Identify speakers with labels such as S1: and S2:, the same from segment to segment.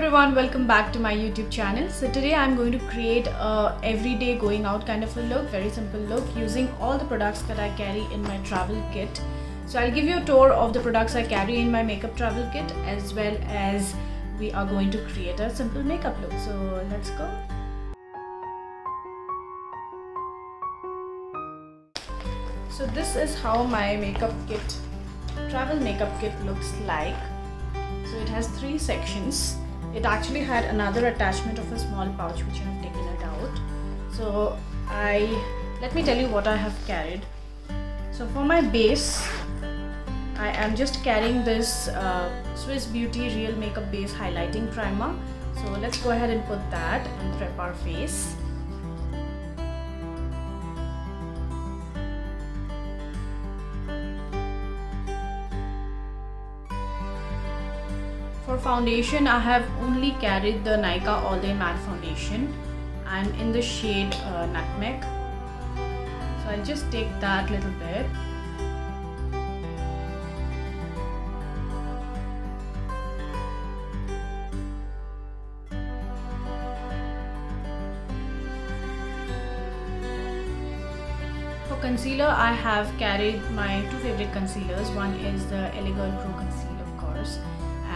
S1: everyone, welcome back to my YouTube channel. So today I'm going to create a everyday going out kind of a look, very simple look using all the products that I carry in my travel kit. So I'll give you a tour of the products I carry in my makeup travel kit, as well as we are going to create a simple makeup look. So let's go. So this is how my travel makeup kit looks like. So it has 3 sections. It actually had another attachment of a small pouch which I have taken it out. So let me tell you what I have carried. So for my base, I am just carrying this Swiss Beauty Real Makeup Base Highlighting Primer. So let's go ahead and put that and prep our face. For foundation, I have only carried the Nykaa All Day Matte Foundation and in the shade Nutmeg. So I'll just take that little bit. For concealer, I have carried my 2 favorite concealers. One is the LA Girl Pro Conceal, of course,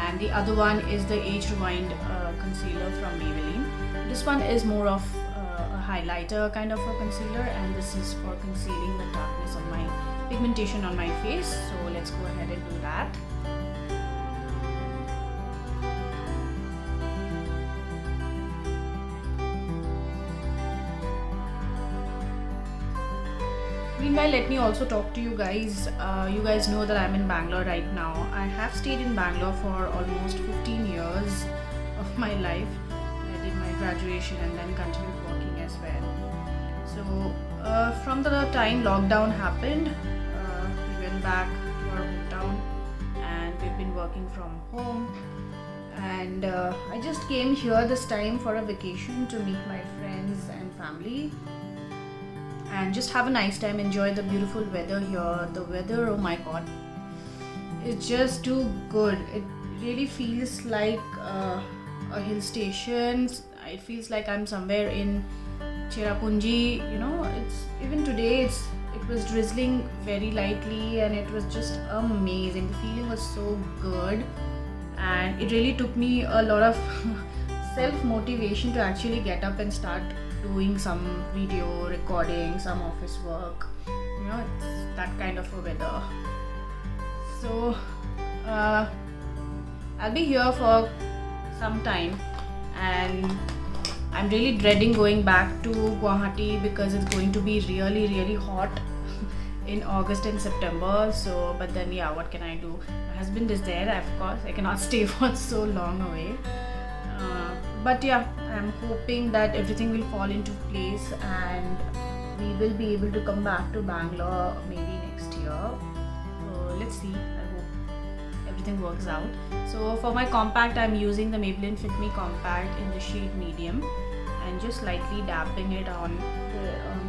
S1: and the other one is the Age Rewind concealer from Maybelline. This one is more of a highlighter kind of a concealer, and this is for concealing the darkness of my pigmentation on my face. So let's go ahead and do that. Meanwhile, let me also talk to you guys. You guys know that I'm in Bangalore right now. I have stayed in Bangalore for almost 15 years of my life. I did my graduation and then continued working as well. So from the time lockdown happened, we went back to our hometown and we've been working from home. And I just came here this time for a vacation to meet my friends and family and just have a nice time, enjoy the beautiful weather here. The weather, oh my god, it's just too good. It really feels like a hill station. It feels like I'm somewhere in Cherrapunji. You know, it's even today it was drizzling very lightly and it was just amazing. The feeling was so good and it really took me a lot of self-motivation to actually get up and start doing some video recording, some office work. You know, it's that kind of a weather. So I'll be here for some time and I'm really dreading going back to Guwahati because it's going to be really hot in August and September. So but then yeah, what can I do? My husband is there, of course. I cannot stay for so long away. But yeah, I'm hoping that everything will fall into place and we will be able to come back to Bangalore maybe next year. So let's see. I hope everything works out. So for my compact, I'm using the Maybelline Fit Me Compact in the shade medium and just lightly dabbing it on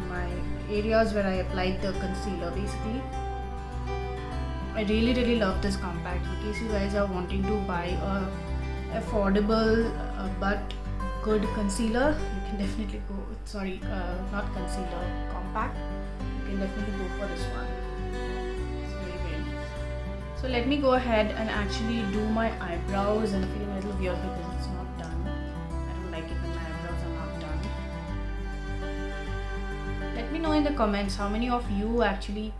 S1: my areas where I applied the concealer basically. I really love this compact. In case you guys are wanting to buy a affordable but good concealer, you can definitely go, not concealer, compact, you can definitely go for this one. It's very nice. So let me go ahead and actually do my eyebrows, and I'm feeling a little weird because it's not done. I don't like it when my eyebrows are not done. Let me know in the comments how many of you actually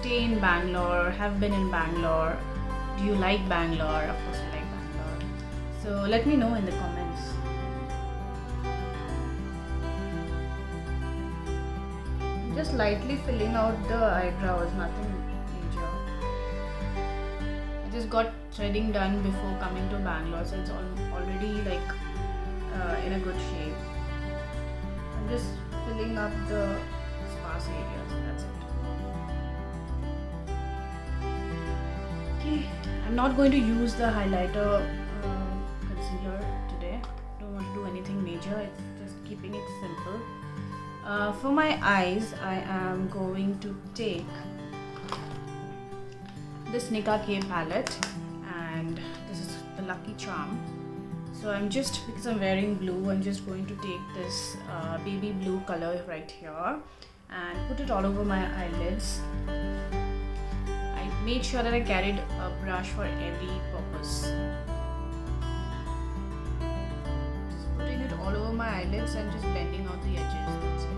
S1: stay in Bangalore, have been in Bangalore. Do you like Bangalore? Of course I like Bangalore. So let me know in the comments. I'm just lightly filling out the eyebrows, nothing major. I just got threading done before coming to Bangalore, so it's already like in a good shape. I'm just filling up the sparse areas, that's it. Okay, I'm not going to use the highlighter concealer today. Don't want to do anything major, it's just keeping it simple. For my eyes, I am going to take this Nika K palette and this is the Lucky Charm. So I'm just, because I'm wearing blue, I'm just going to take this baby blue color right here and put it all over my eyelids. I made sure that I carried a brush for every purpose. Just putting it all over my eyelids and just blending out the edges. That's it.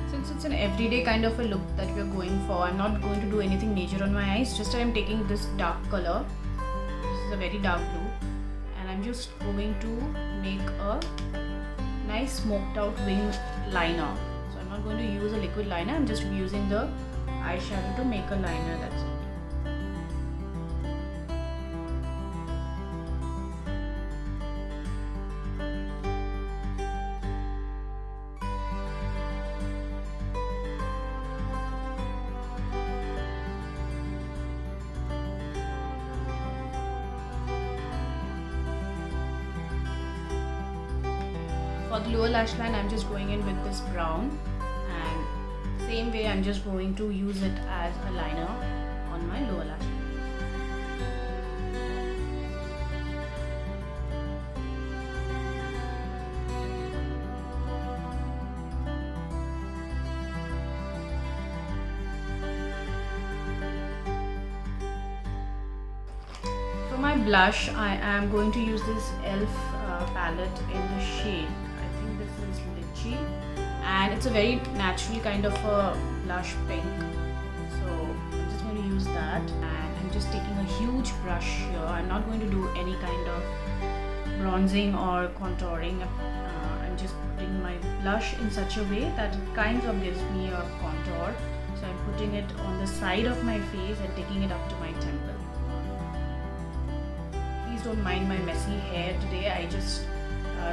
S1: Since it's an everyday kind of a look that we're going for, I'm not going to do anything major on my eyes. Just I'm taking this dark color. This is a very dark blue, and I'm just going to make a nice smoked out wing liner. So I'm not going to use a liquid liner. I'm just using the eyeshadow to make a liner. That's it. For the lower lash line, I'm just going in with this brown, and same way I'm just going to use it as a liner on my lower lash line. For my blush, I am going to use this e.l.f. Palette in the shade, this is lychee, and it's a very natural kind of a blush pink, so I'm just going to use that. And I'm just taking a huge brush here. I'm not going to do any kind of bronzing or contouring. I'm just putting my blush in such a way that it kind of gives me a contour. So I'm putting it on the side of my face and taking it up to my temple. Please don't mind my messy hair today. I just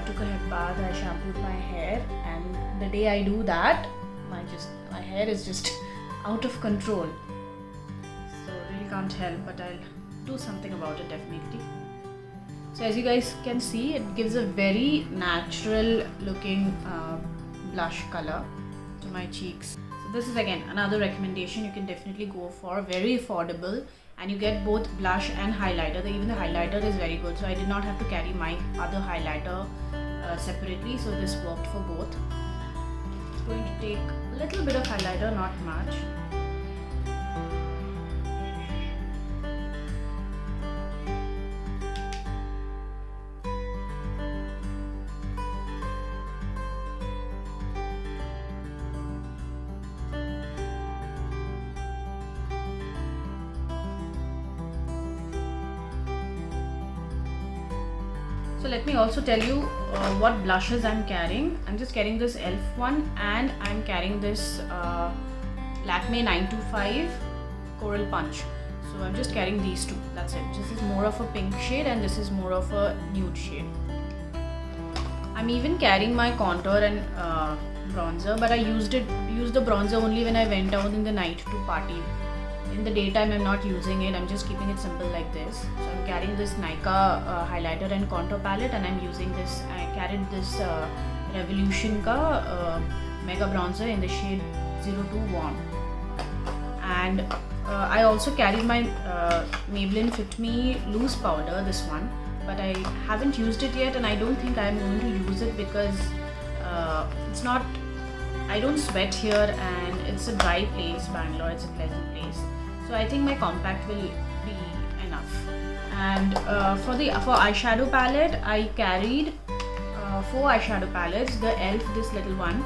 S1: took a head bath, I shampooed my hair, and the day I do that, my hair is just out of control. So really can't help, but I'll do something about it definitely. So as you guys can see, it gives a very natural looking blush color to my cheeks. So this is again another recommendation you can definitely go for. Very affordable, and you get both blush and highlighter. Even the highlighter is very good, so I did not have to carry my other highlighter separately, so this worked for both. It's going to take a little bit of highlighter, not much. So let me also tell you what blushes I'm carrying. I'm just carrying this e.l.f. one, and I'm carrying this Lakme 925 Coral Punch. So I'm just carrying these two. That's it. This is more of a pink shade, and this is more of a nude shade. I'm even carrying my contour and bronzer, but I used the bronzer only when I went out in the night to party. In the daytime, I'm not using it. I'm just keeping it simple like this. So I'm carrying this Nykaa highlighter and contour palette, and I'm using this. I carried this Revolution ka mega bronzer in the shade 02 Warm, and I also carried my Maybelline Fit Me loose powder, this one, but I haven't used it yet, and I don't think I'm going to use it because it's not. I don't sweat here, and it's a dry place, Bangalore. It's a pleasant place. So I think my compact will be enough. And for eyeshadow palette, I carried 4 eyeshadow palettes. The e.l.f. this little one.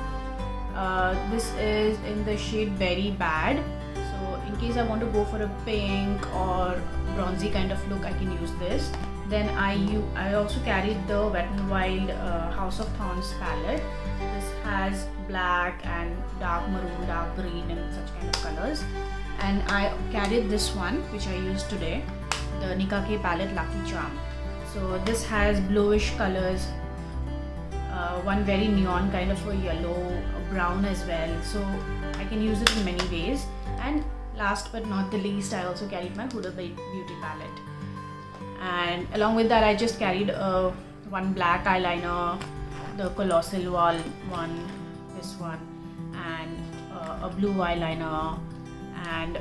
S1: This is in the shade Berry Bad. So in case I want to go for a pink or bronzy kind of look, I can use this. Then I also carried the Wet n Wild House of Thorns palette. This has black and dark maroon, dark green, and such kind of colors. And I carried this one, which I used today, the Nika K palette Lucky Charm. So this has bluish colors, one very neon kind of a yellow, a brown as well. So I can use it in many ways. And last but not the least, I also carried my Huda Beauty palette. And along with that, I just carried a one black eyeliner, the colossal one, this one, and a blue eyeliner, and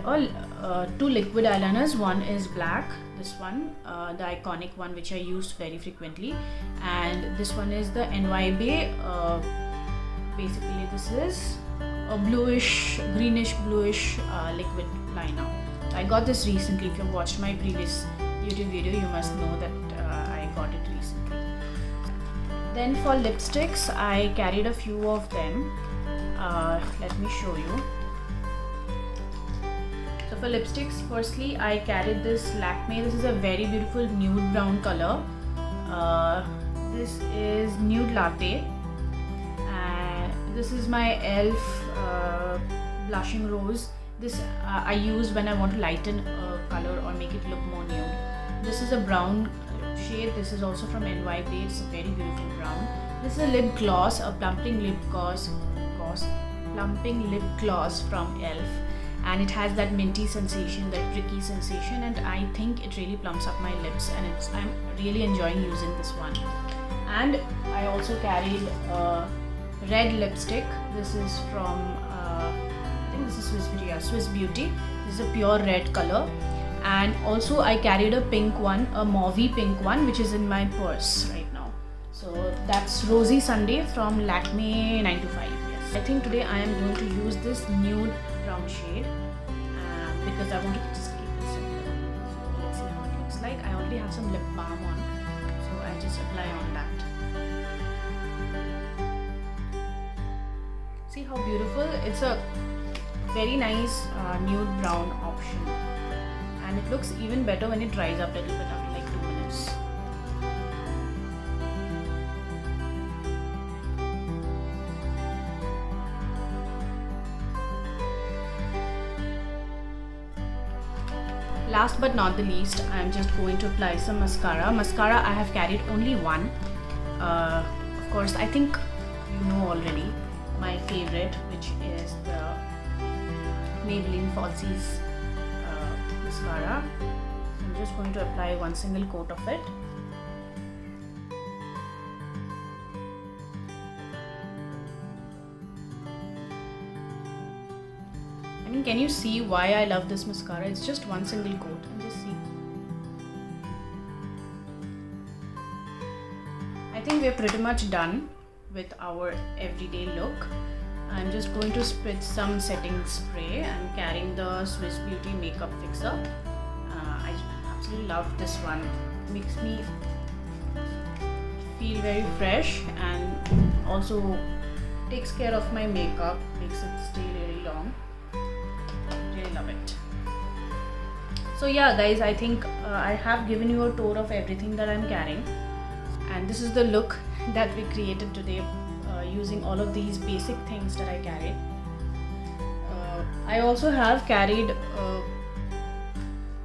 S1: two liquid eyeliners. One is black, this one, the iconic one which I use very frequently, and this one is the NYB. Basically this is a greenish bluish liquid liner. I got this recently. If you've watched my previous YouTube video, you must know that I got it recently. Then for lipsticks, I carried a few of them. Let me show you. So for lipsticks, firstly I carried this Lakme. This is a very beautiful nude brown color. This is Nude Latte. This is my e.l.f. Blushing Rose. This I use when I want to lighten a color or make it look more nude. This is a brown shade. This is also from NYB. It's a very beautiful brown. This is a lip gloss, a plumping lip gloss from e.l.f. and it has that minty sensation, that pricky sensation, and I think it really plumps up my lips, and I'm really enjoying using this one. And I also carried red lipstick. This is from I think this is Swiss Beauty. This is a pure red color. And also I carried a pink one, a mauvey pink one, which is in my purse right now. So that's Rosy Sunday from Lakme 925. Yes, I think today I am going to use this nude brown shade because I want to just keep it simple. So let's see how it looks like. I already have some lip balm on, so I just apply on that. See how beautiful. It's a very nice nude brown option, and it looks even better when it dries up a little bit after like 2 minutes. Last but not the least, I am just going to apply some mascara. Mascara I have carried only one. Of course, I think you know already my favorite, which is the Maybelline Falsies mascara. I'm just going to apply one single coat of it. I mean, can you see why I love this mascara? It's just one single coat, and just see. I think we're pretty much done with our everyday look. I'm just going to spritz some setting spray. I'm carrying the Swiss Beauty makeup fixer. I absolutely love this one. It makes me feel very fresh and also takes care of my makeup, makes it stay really long. Really love it. So yeah guys, I think I have given you a tour of everything that I'm carrying, and this is the look that we created today using all of these basic things that I carried. I also have carried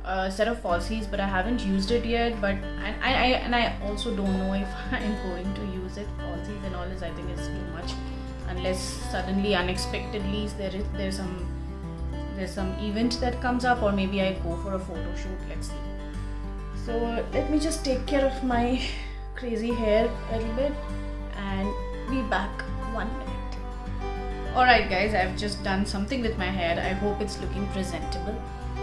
S1: a set of falsies, but I haven't used it yet. But I also don't know if I'm going to use it. Falsies and all this, I think, is too much, unless suddenly, unexpectedly, there's some event that comes up, or maybe I go for a photo shoot. Let's see. So let me just take care of my crazy hair a little bit and be back 1 minute. Alright guys, I've just done something with my hair. I hope it's looking presentable.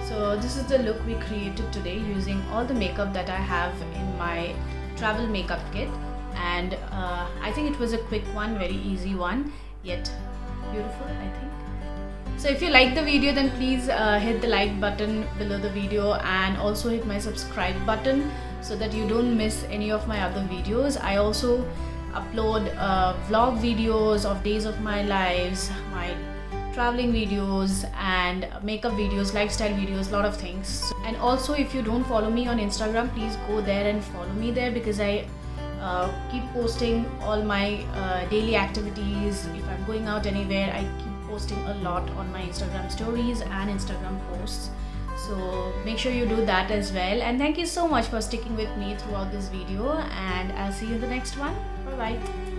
S1: So this is the look we created today using all the makeup that I have in my travel makeup kit, and I think it was a quick one, very easy one, yet beautiful, I think. So if you like the video, then please hit the like button below the video, and also hit my subscribe button so that you don't miss any of my other videos. I also upload vlog videos of days of my lives, my traveling videos, and makeup videos, lifestyle videos, lot of things. And also, if you don't follow me on Instagram, please go there and follow me there, because I keep posting all my daily activities. If I'm going out anywhere, I keep posting a lot on my Instagram stories and Instagram posts. So make sure you do that as well. And thank you so much for sticking with me throughout this video, and I'll see you in the next one. Bye bye.